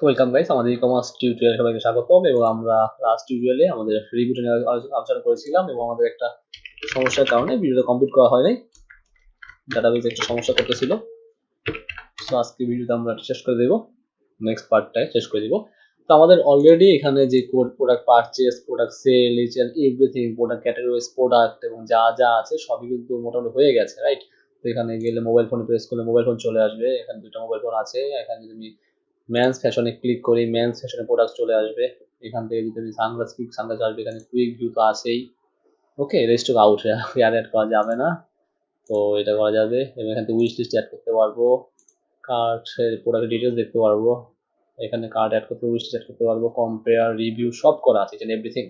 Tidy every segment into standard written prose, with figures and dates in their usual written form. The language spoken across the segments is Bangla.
ওয়েলকাম গাইস, আমাদের ই-কমার্স টিউটোরিয়ালে সবাইকে স্বাগতম। এবং আমরা লাস্ট টিউটোরিয়ালে আমাদের রিভিউটা নিয়ে আলোচনা করেছিলাম এবং আমাদের একটা সমস্যার কারণে ভিডিওটা কমপ্লিট করা হয়নি। ডাটাবেজে একটা সমস্যা করতেছিল। সো আজকে ভিডিওটা আমরা শেষ করে দেব, নেক্সট পার্টটায় শেষ করে দেব। তো আমাদের অলরেডি এখানে যে code, product purchase, product sale, each and everything, product categories, product এবং যা যা আছে সবই কিন্তু মোটামুটি হয়ে গেছে, রাইট? তো এখানে গেলে মোবাইল ফোনে প্রেস করলে মোবাইল ফোন চলে আসবে। এখানে দুটো মোবাইল ফোন আছে। এখানে যদি আমি মেন্স ফ্যাশনে ক্লিক করি, মেন্স ফ্যাশনে প্রোডাক্ট চলে আসবে। এখান থেকে যদি আমি সানগ্লাস ক্লিক, সানগ্লাস আসবে। এখানে কুইক ভিউ তো আছেই। ওকে, রেস্ট আউট আর অ্যাড করা যাবে না, তো এটা করা যাবে। এবং এখান থেকে উইশ লিস্ট অ্যাড করতে পারবো, কার্টের প্রোডাক্ট ডিটেলস দেখতে পারবো। এখানে কার্ড অ্যাড করতে, উইশ লিস্ট অ্যাড করতে পারবো, কম্পেয়ার, রিভিউ সব করা আছে, এখানে এভরিথিং।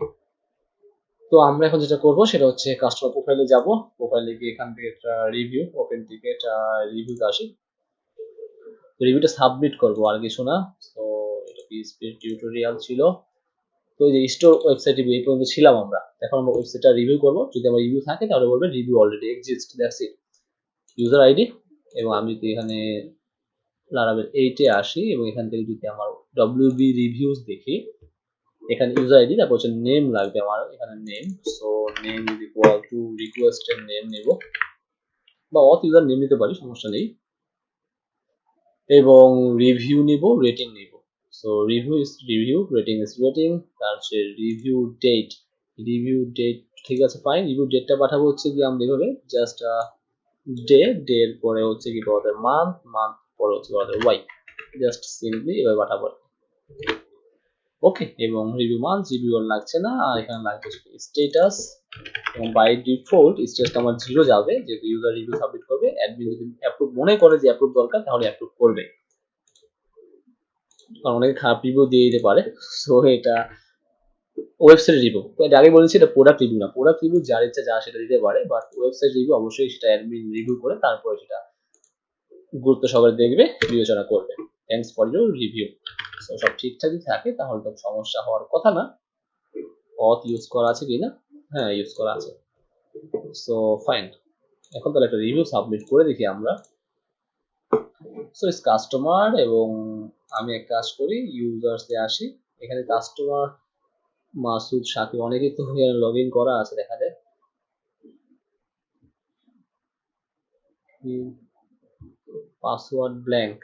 তো আমরা এখন যেটা করবো সেটা হচ্ছে কাস্টমার প্রোফাইলে যাব। প্রোফাইলে গিয়ে এখান থেকে একটা রিভিউ, ওপেন থেকে একটা রিভিউতে আসি। রিভিউটা সাবমিট করবো, আর কিছু না। তো এটা পিএইচপি টিউটোরিয়াল ছিল। তো এই যে স্টোর ওয়েবসাইটে এই পর্যন্ত ছিলাম আমরা। এখন আমরা ওয়েবসাইটটা রিভিউ করব। যদি আমার রিভিউ থাকে তাহলে বলবে review already exist, that's it. User ID, এবং আমি যদি এখানে laravel 8 এ আসি এবং এখান থেকে যদি আমার ডব্লিউবি রিভিউজ দেখি, এখানে ইউজার আইডি, তারপর হচ্ছে নেম লাগবে আমার। এখানে name, so name is equal to রিকোয়েস্টের নেম নেব, বা অথ ইউজার নেম নিতে পারি, সমস্যা নেই। এবং রিভিউ নিব, রেটিং নিব। So review is review, rating is rating. তার হচ্ছে রিভিউ ডেট, রিভিউ ডেট ঠিক আছে, ফাইন। রিভিউ ডেটটা পাঠাবো হচ্ছে কি আমরা এভাবে জাস্ট ডে, ডে এর পরে হচ্ছে কি আমাদের মান্থ, মান্থ পরে হচ্ছে আমাদের ওয়াই, জাস্ট সিম্পলি এভাবে পাঠাবো। ওকে, এবং রিভিউ মান্থ, রিভিউ আর লাগছে না। আর এখানে লাগবে স্ট্যাটাস, এবং বাই ডিফল্ট স্ট্যাটাসটা আমার 0 যাবে, যেহেতু ইউজার রিভিউ সাবমিট করবে। অ্যাডমিন যদি অ্যাপ্রুভ মনে করে যে অ্যাপ্রুভ দরকার, তাহলে অ্যাপ্রুভ করবে, কারণ অনেকে খারাপ রিভিউ দিয়ে দিতে পারে। সো এটা ওয়েবসাইট রিভিউ, এটা আগে বলেছি, এটা প্রোডাক্ট রিভিউ না। প্রোডাক্ট রিভিউ যার ইচ্ছা যা সেটা দিতে পারে, বাট ওয়েবসাইট রিভিউ অবশ্যই সেটা অ্যাডমিন রিভিউ করে তারপরে সেটা গুরুত্ব সহকারে দেখবে, বিবেচনা করবে। Thanks for your review. So সব ঠিকঠাক যদি থাকে তাহলে তো সমস্যা হওয়ার কথা না। অথ ইউজ করা আছে কিনা? হ্যাঁ, ইউজ করা আছে। সো ফাইন, এখন তাহলে একটা রিভিউ সাবমিট করে দেখি আমরা। সো ইস কাস্টমার, এবং আমি এক কাজ করি, ইউজার্সে আসি। এখানে কাস্টমার মাসুদ, সাকিব, অনেকেই তো লগ ইন করা আছে দেখা যায়। Password blank,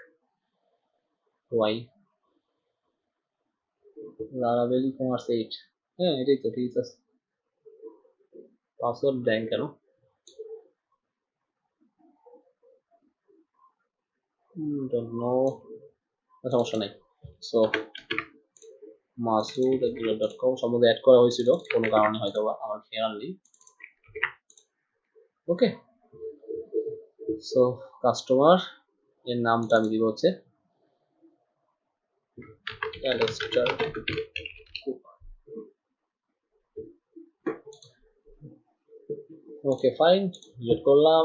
why? laravel ecommerce 8, হ্যাঁ এটাই তো, ঠিক আছে। পাসওয়ার্ড ব্ল্যাঙ্ক কেন? ডোন্ট নো, সমস্যা নাই। সো masud@gmail.com সম্বন্ধে অ্যাড করা হয়েছিল কোনো কারণে, হয়তো বা আমার খেয়াল নেই। ওকে, সো কাস্টমার এর নামটা আমি দিব হচ্ছে Alastair cook. Okay fine, delete করলাম,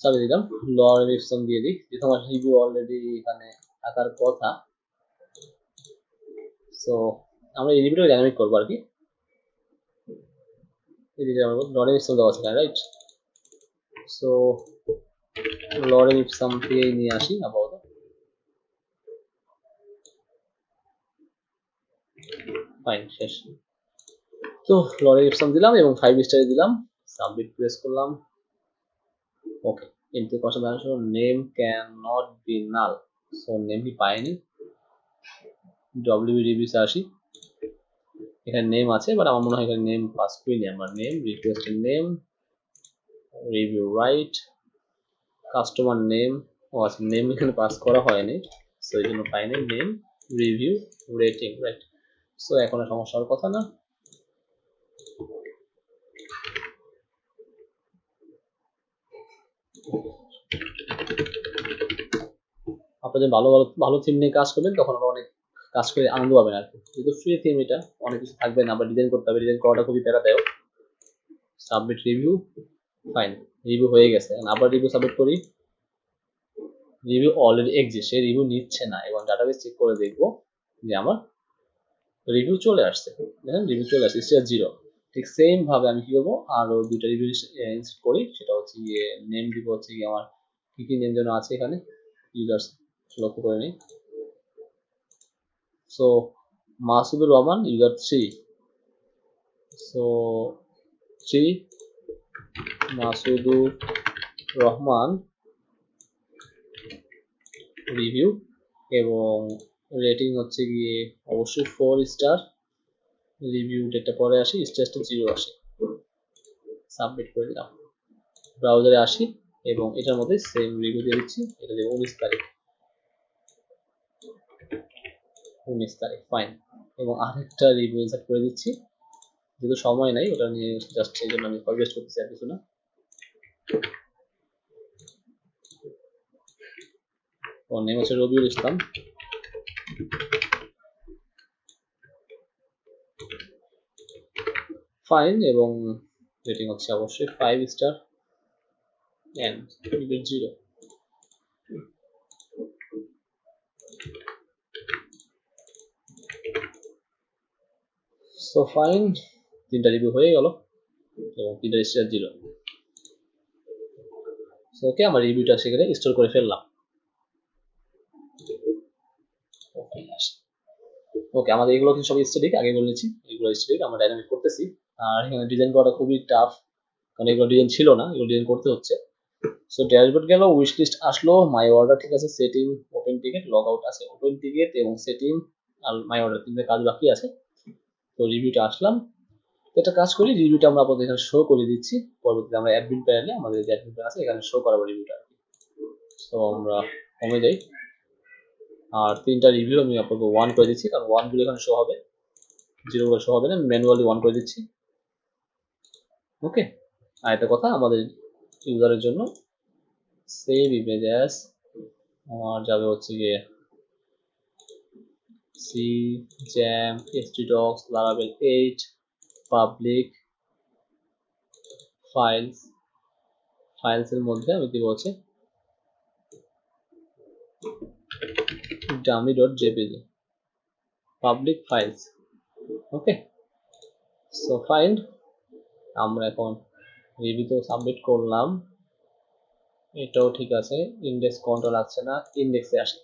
সাবি দিলাম, লরেল ইপসন দিয়ে দিই, যেহেতু আমার রিভিউ অলরেডি এখানে থাকার কথা। সো আমরা এই রিভিউটা ডাইনামিক করবো আর কি। লরেল ইপসন দেওয়া আছে, রাইট? সো লরেল ইপসন দিয়ে নিয়ে আসি আপাতত। ফাইন, শেষ। তো লরেল ইপসন দিলাম এবং 5 স্টার দিলাম, সাবমিট প্রেস করলাম। ওকে, কিন্তু কথা হলো name can not be null. So নেমই পাইনি। ডব্লিউবি রিভিউতে আসি, এখানে নেম আছে, বাট আমার মনে হয় এখানে নেম পাস করিনি আমরা। নেম, রিকোয়েস্টের name, review right, customer name, ও আচ্ছা, নেম এখানে পাস করা হয়নি, সো এই জন্য পাইনি। Name, review, rating, right. So এখন সমস্যা হওয়ার কথা না। আপনাদের ভালো ভালো ভালো থিম নিয়ে কাজ করবেন, তখন আমরা অনেক কাজ করে আনন্দ পাবেন আর কি। যেহেতু ফ্রি থিম, এটা অনেক কিছু থাকবে না, আবার ডিজাইন করতে হবে, ডিজাইন করাটা খুবই প্যারাদায়ক। সাবমিট রিভিউ, ফাইন, রিভিউ হয়ে গেছে। আবার রিভিউ সাবমিট করি, রিভিউ অলরেডি এক্সিস্ট, সেই রিভিউ নিচ্ছে না। এবং ডাটাবেস চেক করে দেখবো যে আমার রিভিউ চলে আসছে। দেখেন রিভিউ চলে আসছে, স্টার 0। ঠিক সেম ভাবে আমি কি করবো, আরো দুইটা রিভিউ ইনস্ট করি। সেটা হচ্ছে গিয়ে নেম দিব হচ্ছে গিয়ে আমার কি কি নেম যেন আছে এখানে, ইউজার্স লক্ষ্য করে নিই। So Masudur Rahman user 3, so 3 Masudur Rahman review এবং রেটিং হচ্ছে গিয়ে অবশ্যই 4 স্টার, রিভিউ ডেটটা পরে আসি, স্টেজটা 0 আসে, সাবমিট করে দিলাম, ব্রাউজারে আসি এবং এটার মধ্যে সেম রিভিউ দিয়ে দিচ্ছি, এটা দেবো 19 তারিখ, 19 তারিখ, ফাইন। এবং আরেকটা রিভিউ ইনসার্ট করে দিচ্ছি, যেহেতু সময় নাই ওটা নিয়ে জাস্ট সেই জন্য আমি পাবলিশ করতেছি আর কিছু না। ওর নেম হচ্ছে রবিউল ইসলাম, ফাইন, এবং রেটিং হচ্ছে অবশ্যই 5 স্টার এন্ড 0। সো ফাইন, 3টা রিভিউ হয়ে গেল এবং 3টা স্টার 0। সো ওকে, আমার রিভিউটা সেখানে স্টোর করে ফেললাম। ওকে, আমাদের এগুলো কিন্তু সব স্ট্যাটিক, আগে বলে নিচ্ছি এগুলো স্ট্যাটিক, আমরা ডাইনামিক করতেছি। আর এখানে ডিজাইন করাটা খুবই টাফ, কারণ এগুলো ডিজাইন ছিল না, এগুলো ডিজাইন করতে হচ্ছে। সো ড্যাশবোর্ড গেল, উইশ লিস্ট আসলো, মাই অর্ডার ঠিক আছে, setting, open ticket, log out আছে, ওপেন টিকেট এবং সেটিং আর মাই অর্ডার, তিনটে কাজ বাকি আছে। তো রিভিউটা আসলাম, এটা কাজ করি, রিভিউটা আমরা আপনাদের এখানে শো করে দিচ্ছি, পরবর্তীতে আমরা অ্যাডমিন প্যানেলে আমাদের যে অ্যাডমিন প্যান আছে এখানে শো করাবো রিভিউটা। সো আমরা কমে যাই, আর 3টা রিভিউ আমি আপনাকে 1 করে দিচ্ছি, কারণ 1 গুলো এখানে শো হবে, 0 গুলো শো হবে না, ম্যানুয়ালি 1 করে দিচ্ছি। ওকে, আর একটা কথা আমাদের ইউজারের জন্য সেভ ইমেজ অ্যাজ আমার যাবে হচ্ছে গিয়ে C xampp htdocs laravel 8 public files এর মধ্যে আমি দিব হচ্ছে dummy.jpg public files. Okay, so fine, আমরা এখন রিভিউ তো সাবমিট করলাম, এটাও ঠিক আছে, ইন্ডেক্স কন্ট্রোল আসছে না, ইন্ডেক্সে আসে।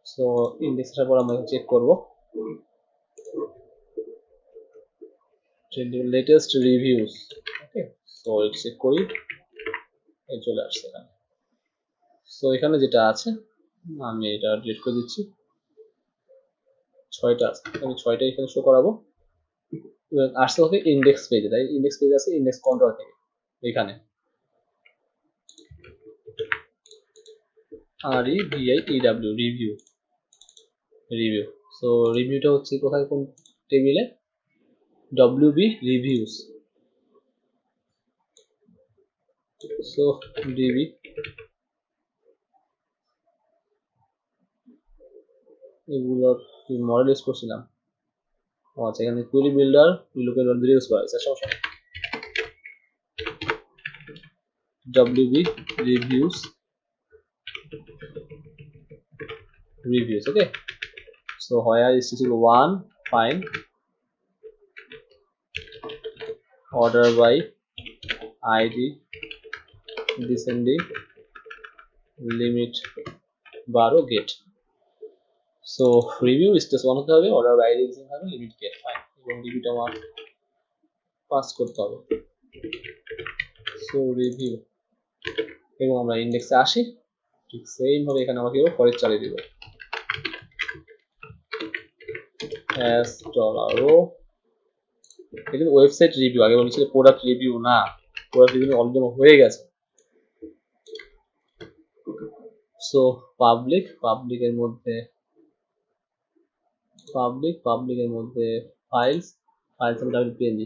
সো ইন্ডেক্স আসার পর আমরা চেক করব লেটেস্ট রিভিউস। ওকে, সো চেক করি, এই চলে আসছে এখানে। সো এখানে যেটা আছে আমি এটা ডিলিট করে দিচ্ছি, 6টা আছে, আমি 6টা এখানে শো করাবো। আসতে হবে ইন্ডেক্স পেজে, তাই ইন্ডেক্স পেজ আছে ইন্ডেক্স কন্ট্রোল থেকে, এখানে REVIEW রিভিউ। সো রিভিউটা হচ্ছে কোথায়, কোন টেবিলে, WB রিভিউস। সো DB এগুলো মডেল ইউজ করছিলাম, আচ্ছা এখানে কুইরি বিল্ডার লোকাল ইউজ করা হয়েছে, সমস্যা নেই, WB reviews, okay. So where is to 1, fine, order by ID descending, limit 12, get। So review stage 1 হতে হবে, অর্ডার বাই আইডি descending হবে, লিমিট get, ফাইন, এবং রিভিউটা আমার পাস করতে হবে। সো রিভিউ, এবং আমরা ইন্ডেক্সে আসি, ঠিক সেম ভাবে এখানে আমাকে পরে চালিয়ে দিব as $o, এটা ওয়েবসাইট রিভিউ, আগে বলেছিল প্রোডাক্ট রিভিউ না, প্রোডাক্ট রিভিউ অলরেডি হয়ে গেছে। সো পাবলিকের মধ্যে ফাইলস WPNG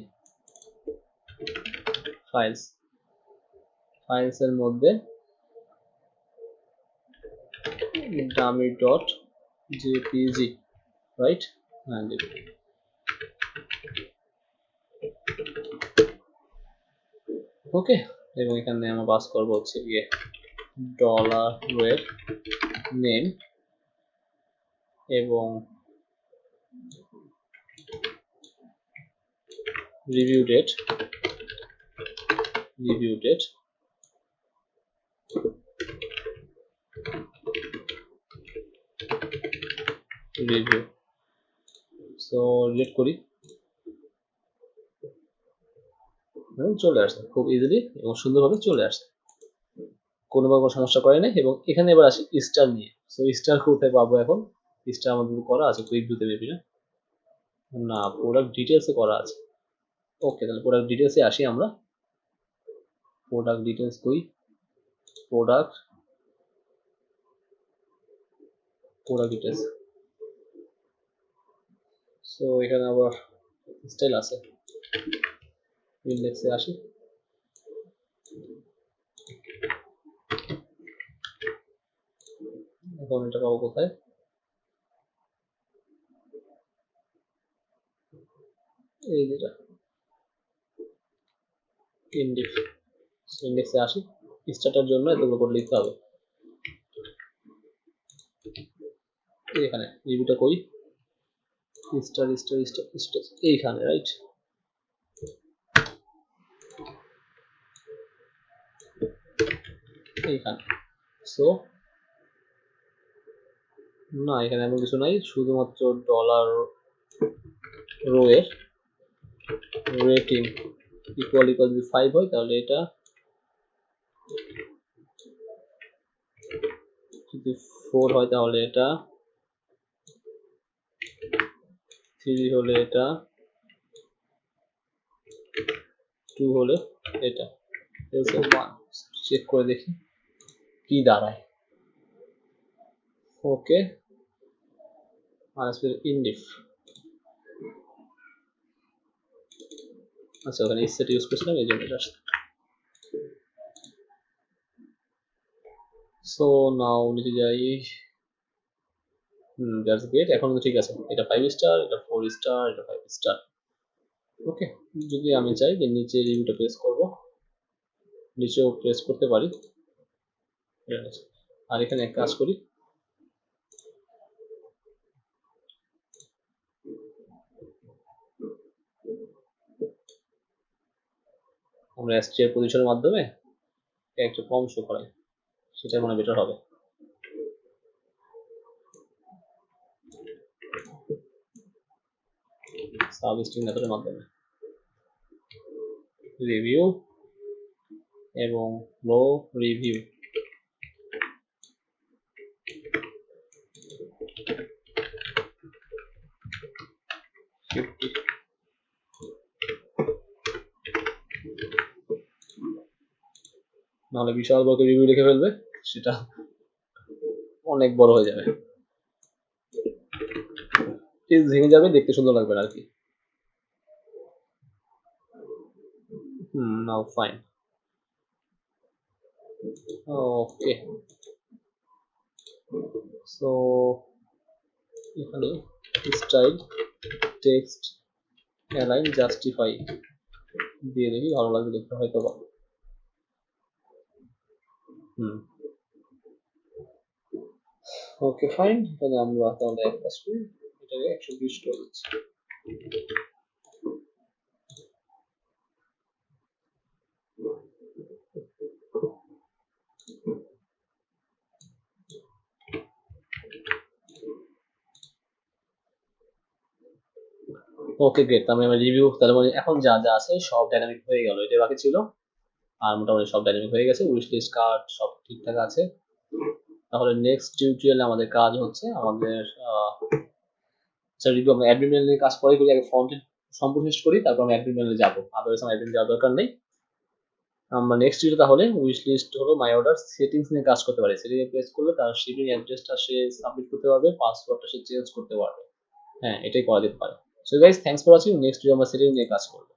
ফাইলসের মধ্যে dummy.jpg, রাইট, হ্যাঁ ওকে, এবং এখানে আমরা পাস করব হচ্ছে গিয়ে $এর নেম এবং review date review so relate করি, চলে আসছে খুব ইজিলি এবং সুন্দরভাবে চলে আসছে, কোনো সমস্যা করে নাই। এবং এখানে এবার আসি স্টার নিয়ে। সো স্টার কোথায় পাবো এখন? স্টার আমাদের করা আছে কুইক ভিউতে মেবি, না প্রোডাক্ট ডিটেলসে করা আছে। ওকে, তাহলে প্রোডাক্ট ডিটেলসে আসি আমরা। প্রোডাক্ট ডিটেলস কই, প্রোডাক্ট ডিটেলস। সো এখানে আবার স্টাইল আছে, ইন্ডেক্সে আসি। এখন এটা পাবো কোথায়? এই যেটা ইন্ডেক্স, ইন্ডেক্সে আসি। স্টার্টার জন্য এতগুলো করে লিখতে হবে। এখানে রিভিউটা কই, স্টার স্টার স্টার স্টার এইখানে, রাইট? এইখানে। সো না, এখানে এমন কিছু নাই, শুধুমাত্র ডলার রো এর রেটিং ইকুয়াল যদি 5 হয় তাহলে এটা, যদি 4 হয় তাহলে এটা, 3 হলে এটা, 2 হলে এটা, এলসে 1। চেক করে দেখি কি দাঁড়ায়। ওকে, আজকে ইনডিফ, আচ্ছা ওখানে সেট ইউজ করছিলাম এই জন্য এটা আসছে। সো নাও নিচে যাই, দ্যাটস গ্রেট, এখন তো ঠিক আছে। এটা 5 স্টার, এটা 4 স্টার, এটা 5 স্টার। ওকে, যদি আমি চাই যে নিচে রিভিউটা প্রেস করব, নিচেও প্রেস করতে পারি। আর এখানে এক কাজ করি, আমরা str পজিশনের মাধ্যমে একটু কম শো করাই, সেটা মনে বেটার হবে। সাব স্ট্রিং মেথডের মাধ্যমে রিভিউ এবং লো রিভিউ, নাহলে বিশাল বড় রিভিউ লিখে ফেলবে, সেটা অনেক বড় হয়ে যাবে, পেজ ভেঙে যাবে, দেখতে সুন্দর লাগবে না আর কি। নাও ফাইন। ওকে, সো এখানে স্টাইল টেক্সট অ্যালাইন জাস্টিফাই দিয়ে দেখি, ভালো লাগবে দেখতে হয়তো বা। ওকে ফাইন, তাহলে আমরা তাহলে এক কাজ করি, এটাকে 120 করে দিচ্ছি। ওকে গ্রেট, তার মানে রিভিউ, তার মানে এখন যা যা আছে সব ডাইনামিক হয়ে গেল, এটা বাকি ছিল। আর মোটামুটি সব ডাইনামিক হয়ে গেছে, উইশ লিস্ট কার্ড সব ঠিকঠাক আছে। তাহলে নেক্সট টিউটোরিয়ালে আমাদের কাজ হচ্ছে, আমাদের রিভিউ আমরা অ্যাডমিন মেল নিয়ে কাজ করি, আগে ফ্রন্ট এন্ড সম্পূর্ণ শেষ করি, তারপর আমরা অ্যাডমিন মেলে যাবো, আদারওয়াইজ আমার অ্যাডমিন যাওয়ার দরকার নেই। আমরা নেক্সট ভিডিও তাহলে উইশ লিস্ট হলো মাই অর্ডার সেটিংস নিয়ে কাজ করতে পারি। সেটিংয়ে প্রেস করলে তার শিপিং অ্যাড্রেসটা সে সাবমিট করতে পারবে, পাসওয়ার্ডটা সে চেঞ্জ করতে পারবে। হ্যাঁ, এটাই করা যেতে পারে। So guys, thanks for watching. Next video আমরা সেটিং নিয়ে কাজ করবো।